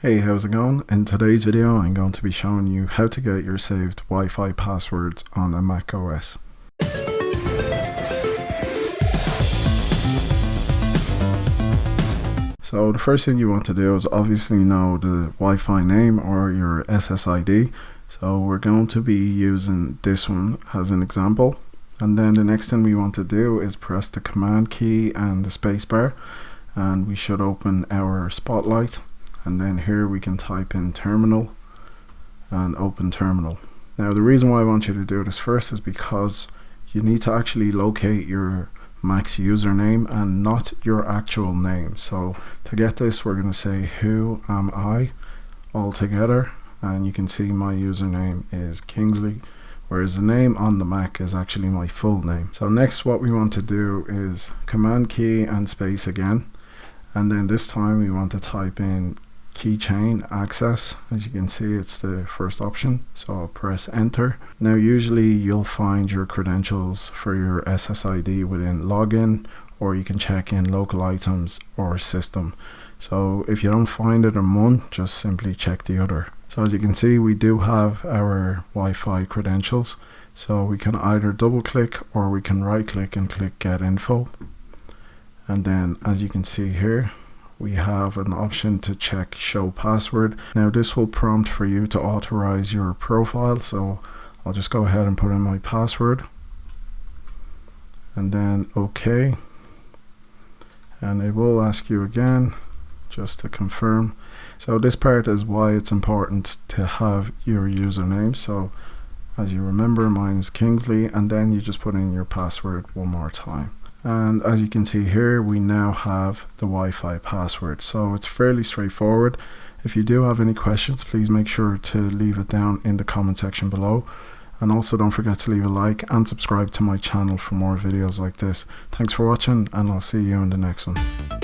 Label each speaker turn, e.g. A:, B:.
A: Hey, how's it going? In today's video I'm going to be showing you how to get your saved Wi-Fi passwords on a macOS. So the first thing you want to do is obviously know the Wi-Fi name or your SSID. So we're going to be using this one as an example. And then the next thing we want to do is press the command key and the space bar, and we should open our Spotlight. And then here we can type in terminal and open terminal. Now the reason why I want you to do this first is because you need to actually locate your Mac's username and not your actual name. So to get this, we're going to say who am I all together, and you can see my username is Kingsley, whereas the name on the Mac is actually my full name. So next what we want to do is command key and space again, and then this time we want to type in keychain access. As you can see, it's the first option, so I'll press enter. Now usually you'll find your credentials for your SSID within login, or you can check in local items or system. So if you don't find it in one, just simply check the other. So as you can see, we do have our Wi-Fi credentials, so we can either double click or we can right click and click get info. And then as you can see here, we have an option to check show password. Now this will prompt for you to authorize your profile, so I'll just go ahead and put in my password and then OK, and it will ask you again just to confirm. So this part is why it's important to have your username. So as you remember, mine is Kingsley, and then you just put in your password one more time. And as you can see here, we now have the Wi-Fi password. So it's fairly straightforward. If you do have any questions, please make sure to leave it down in the comment section below. And also don't forget to leave a like and subscribe to my channel for more videos like this. Thanks for watching, and I'll see you in the next one.